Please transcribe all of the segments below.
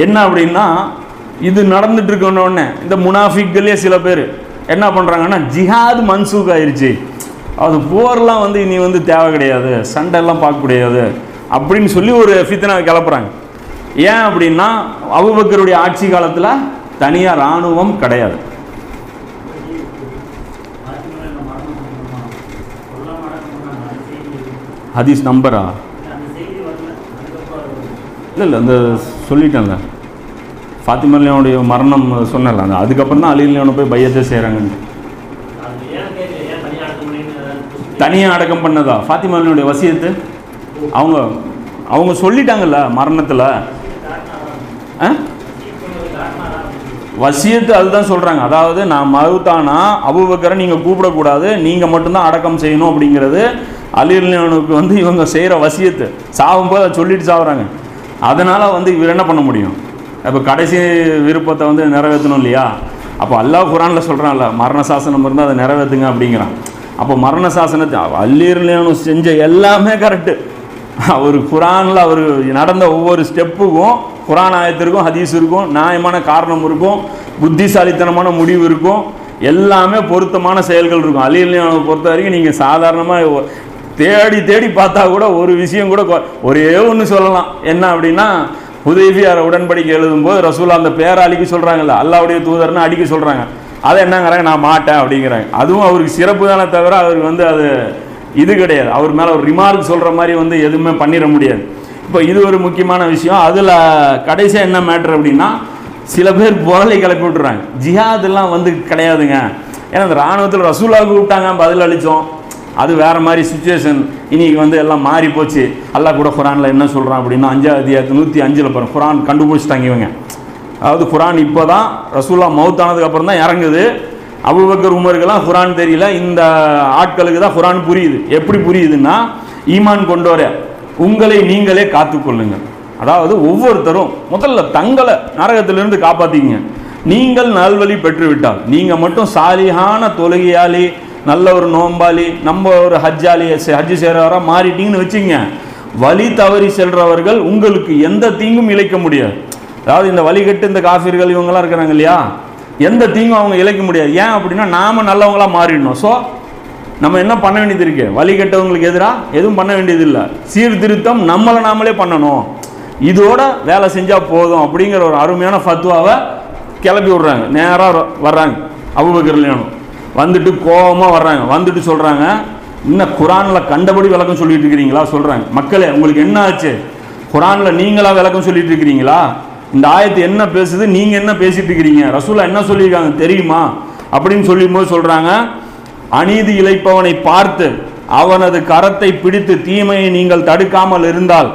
என்ன அப்படின்னா, இது நடந்துட்டு இருக்கணுன்னே இந்த முனாஃபிக்களே சில பேர் என்ன பண்ணுறாங்கன்னா, ஜிஹாது மன்சூக் ஆயிடுச்சு, அது போர்லாம் வந்து இனி வந்து தேவை கிடையாது, சண்டைலாம் பார்க்க முடியாது அப்படின்னு சொல்லி ஒரு ஃபித்னா கிளப்புறாங்க. ஏன் அப்படின்னா, அபூபக்கருடைய ஆட்சி காலத்தில் தனியாக இராணுவம் கிடையாது. ஹதீஸ் நம்பரா? இல்லை அந்த சொல்லிட்டேன்ல, ஃபாத்திமா ரலியல்லாஹு அன்ஹா மரணம் சொன்னல, அந்த அதுக்கப்புறம் தான் அலி ரலியல்லாஹு அன்ஹு போய் பையத்தை செய்கிறாங்கன்னு. தனியாக அடக்கம் பண்ணதா? ஃபாத்திமா ரலியல்லாஹு அன்ஹா வசியத்து அவங்க சொல்லிட்டாங்கல்ல மரணத்தில். வசியத்து அதுதான் சொல்கிறாங்க. அதாவது நான் மவுத்தானா அபூபக்கரை நீங்கள் கூப்பிடக்கூடாது, நீங்கள் மட்டும்தான் அடக்கம் செய்யணும் அப்படிங்கிறது அலி ரலியல்லாஹு அன்ஹுவுக்கு வந்து இவங்க செய்கிற வசியத்து. சாகும்போது அதை சொல்லிட்டு சாகுறாங்க. அதனால் வந்து இவர் என்ன பண்ண முடியும்? இப்போ கடைசி விருப்பத்தை வந்து நிறைவேற்றணும் இல்லையா? அப்போ அல்லாஹ் குர்ஆனில் சொல்கிறான்ல, மரண சாசனம் இருந்தால் அதை நிறைவேற்றுங்க அப்படிங்கிறான். அப்போ மரண சாசனத்தை அலி ரலியல்லாஹு அன்ஹு செஞ்ச எல்லாமே கரெக்டு. அவர் குர்ஆனில் அவர் நடந்த ஒவ்வொரு ஸ்டெப்புக்கும் குர்ஆன் ஆயத்திற்கும் ஹதீஸிற்கும் நியாயமான காரணம் இருக்கும், புத்திசாலித்தனமான முடிவு இருக்கும், எல்லாமே பொருத்தமான செயல்கள் இருக்கும். அலி ரலியல்லாஹு அன்ஹு பொறுத்த வரைக்கும் நீங்கள் சாதாரணமாக தேடி தேடி பார்த்தா கூட ஒரு விஷயம் கூட ஒரே ஒன்று சொல்லலாம். என்ன அப்படின்னா, ஹுதைபியா உடன்படிக்கை எழுதும்போது ரசூலா அந்த பேராளிக்கு சொல்கிறாங்கல்ல, அல்லாஹ்வுடைய தூதர்னு அடிக்க சொல்கிறாங்க. அதை என்னங்கிறாங்க, நான் மாட்டேன் அப்படிங்கிறாங்க. அதுவும் அவருக்கு சிறப்பு தானே தவிர அவருக்கு வந்து அது இது கிடையாது. அவர் மேலே ஒரு ரிமார்க் சொல்கிற மாதிரி வந்து எதுவுமே பண்ணிட முடியாது. இப்போ இது ஒரு முக்கியமான விஷயம். அதில் கடைசியாக என்ன மேட்ரு அப்படின்னா, சில பேர் புரளை கிளப்பி விட்டுறாங்க, ஜிஹாதெல்லாம் வந்து கிடையாதுங்க, ஏன்னா அந்த இராணுவத்தில் ரசூலாவுக்கு கூப்பிட்டாங்க, பதில் அளித்தோம், அது வேறு மாதிரி சுச்சுவேஷன். இன்றைக்கி வந்து எல்லாம் மாறி போச்சு. அல்லாஹ் கூட குர்ஆனில் என்ன சொல்கிறான் அப்படின்னா, 5ஆவது அத்தியாயத்து 105 பாருங்க, குர்ஆன் கண்டுபிடிச்சிட்டாங்க இவங்க. அதாவது குர்ஆன் இப்போ தான் ரசூலா மௌத்தானதுக்கப்புறம் தான் இறங்குது. அபூபக்கர் உமருக்கெல்லாம் குர்ஆன் தெரியல, இந்த ஆட்களுக்கு தான் குர்ஆன் புரியுது. எப்படி புரியுதுன்னா, ஈமான் கொண்டோர உங்களை நீங்களே காத்துக்கொள்ளுங்கள். அதாவது ஒவ்வொருத்தரும் முதல்ல தங்களை நரகத்திலிருந்து காப்பாற்றிங்க. நீங்கள் நல்வழி பெற்றுவிட்டால், நீங்கள் மட்டும் சாலிஹான தொழுகையாளி, நல்ல ஒரு நோம்பாளி, நம்ம ஒரு ஹஜ்ஜாலி, ஹஜ்ஜு செய்கிறவராக மாறிட்டீங்கன்னு வச்சுங்க, வழி தவறி செல்றவர்கள் உங்களுக்கு எந்த தீங்கும் இழைக்க முடியாது. அதாவது இந்த வழிகட்டு இந்த காஃபிர்கள் இவங்கெல்லாம் இருக்கிறாங்க இல்லையா, எந்த தீங்கும் அவங்க இழைக்க முடியாது. ஏன் அப்படின்னா, நாம் நல்லவங்களாக மாறிடணும். ஸோ நம்ம என்ன பண்ண வேண்டியது இருக்கு? வழிகட்டவங்களுக்கு எதிராக எதுவும் பண்ண வேண்டியது இல்லை. சீர்திருத்தம் நம்மளை நாமளே பண்ணணும், இதோட வேலை செஞ்சால் போதும் அப்படிங்கிற ஒரு அருமையான ஃபத்வாவை கிளப்பி விடுறாங்க. நேராக வர்றாங்க அபூபக்கர் ரலியல்லாஹு அன்ஹு, வந்துட்டு கோபமாக வர்றாங்க. வந்துட்டு சொல்கிறாங்க, இன்னும் குர்ஆனில் கண்டபடி விளக்கம் சொல்லிட்டு இருக்கிறீங்களா? சொல்கிறாங்க, மக்களே உங்களுக்கு என்ன ஆச்சு? குர்ஆனில் நீங்களா விளக்கம் சொல்லிட்டு இருக்கிறீங்களா? இந்த ஆயத்து என்ன பேசுது, நீங்கள் என்ன பேசிட்டு இருக்கிறீங்க? ரசூலா என்ன சொல்லியிருக்காங்க தெரியுமா அப்படின்னு சொல்லும்போது சொல்கிறாங்க, அநீதி இழைப்பவனை பார்த்து அவனது கரத்தை பிடித்து தீமையை நீங்கள் தடுக்காமல் இருந்தால்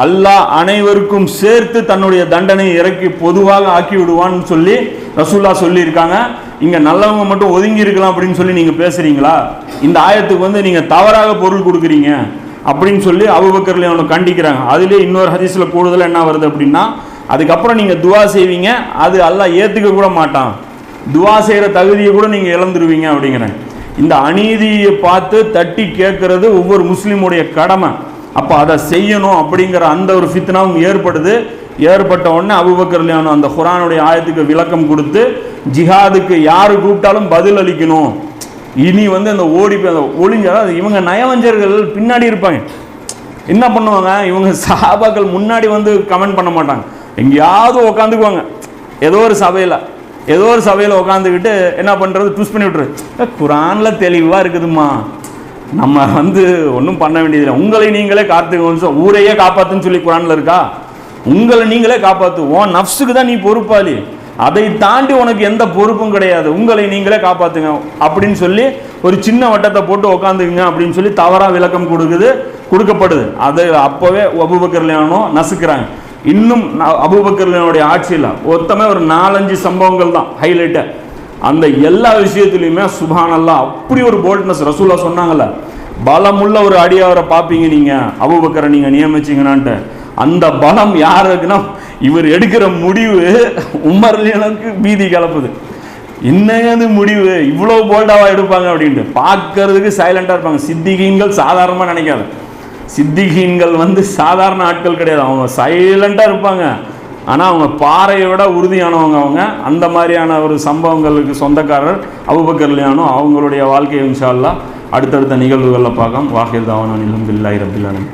அல்லாஹ் அனைவருக்கும் சேர்த்து தன்னுடைய தண்டனையை இறக்கி பொதுவாக ஆக்கி விடுவான்னு சொல்லி ரசூல்லா சொல்லியிருக்காங்க. இங்கே நல்லவங்க மட்டும் ஒதுங்கி இருக்கலாம் அப்படின்னு சொல்லி நீங்கள் பேசுகிறீங்களா? இந்த ஆயத்துக்கு வந்து நீங்கள் தவறாக பொருள் கொடுக்குறீங்க அப்படின்னு சொல்லி அபூபக்கர் ரலியல்லாஹு அன்ஹு கண்டிக்கிறாங்க. அதுலேயே இன்னொரு ஹதீஸில் கூடுதலாக என்ன வருது அப்படின்னா, அதுக்கப்புறம் நீங்கள் துவா செய்வீங்க, அது அல்லாஹ் ஏற்றுக்க கூட மாட்டான், துவா செய்கிற தகுதியை கூட நீங்கள் இழந்துருவீங்க அப்படிங்கிறாங்க. இந்த அநீதியை பார்த்து தட்டி கேட்கறது ஒவ்வொரு முஸ்லீமுடைய கடமை. அப்போ அதை செய்யணும் அப்படிங்கிற அந்த ஒரு ஃபித்னாவும் ஏற்படுது. ஏற்பட்ட உடனே அபூபக்கர் ரலியல்லாஹு அன்ஹு அந்த குர்ஆனுடைய ஆயத்துக்கு விளக்கம் கொடுத்து, ஜிஹாதுக்கு யாரு கூப்பிட்டாலும் பதில் அளிக்கணும், இனி வந்து அந்த ஒளிஞ்சா இவங்க நயவஞ்சர்கள் பின்னாடி இருப்பாங்க. என்ன பண்ணுவாங்க, இவங்க சஹாபாக்கள் முன்னாடி வந்து கமெண்ட் பண்ண மாட்டாங்க, எங்கேயாவது உட்காந்துக்குவாங்க, ஏதோ ஒரு சபையில் உட்காந்துக்கிட்டு என்ன பண்ணுறது, ட்விஸ்ட் பண்ணி விட்டுரு, குர்ஆனில் தெளிவாக இருக்குதுமா, நம்ம வந்து ஒன்றும் பண்ண வேண்டியதில்லை, உங்களை நீங்களே காத்துக்கணும், ஊரையே காப்பாற்றுன்னு சொல்லி குர்ஆனில் இருக்கா? உங்களை நீங்களே காப்பாற்று, உன் நஃப்ஸுக்கு தான் நீ பொறுப்பாளி, அதை தாண்டி உனக்கு எந்த பொறுப்பும் கிடையாது, உங்களை நீங்களே காப்பாற்றுங்க அப்படின்னு சொல்லி ஒரு சின்ன வட்டத்தை போட்டு உட்காந்துக்குங்க அப்படின்னு சொல்லி தவறாக விளக்கம் கொடுக்கப்படுது. அது அப்போவே அபூபக்கர் ரலியல்லாஹு அன்ஹு நசுக்கிறாங்க. இன்னும் அபூபக்கர் ரலியல்லாஹு அன்ஹுடைய ஆட்சியில் மொத்தமே ஒரு 4-5 சம்பவங்கள் தான் ஹைலைட்டு. அந்த எல்லா விஷயத்துலையுமே சுப்ஹானல்லாஹ் அப்படி ஒரு போல்ட்னஸ். ரசூலா சொன்னாங்கல்ல, பலமுள்ள ஒரு அடியாரை பார்ப்பீங்க நீங்கள் அபூபக்கரை நீங்கள் நியமிச்சிங்கன்னான்ட்டு. அந்த பலம் யாருக்குன்னா, இவர் எடுக்கிற முடிவு உமர் ரலியல்லாஹு பீதி கலப்புது. என்னது முடிவு, இவ்வளோ போல்டாவாக எடுப்பாங்க அப்படின்ட்டு. பார்க்கறதுக்கு சைலண்டாக இருப்பாங்க. சித்திகீன்கள் சாதாரணமாக நினைக்காது, சித்திகீன்கள் வந்து சாதாரண ஆட்கள் கிடையாது, அவங்க சைலண்டாக இருப்பாங்க. ஆனால் அவங்க பாறையை விட உறுதியானவங்க. அவங்க அந்த மாதிரியான ஒரு சம்பவங்களுக்கு சொந்தக்காரர் அபூபக்கர் ரலியல்லாஹு அன்ஹு. அவங்களுடைய வாழ்க்கையை இன்ஷா அல்லாஹ் அடுத்தடுத்த நிகழ்வுகளில் பார்க்கலாம். வாஹிர் தாவானா அல்ஹம்துலில்லாஹி ரப்பில் ஆலமீன்.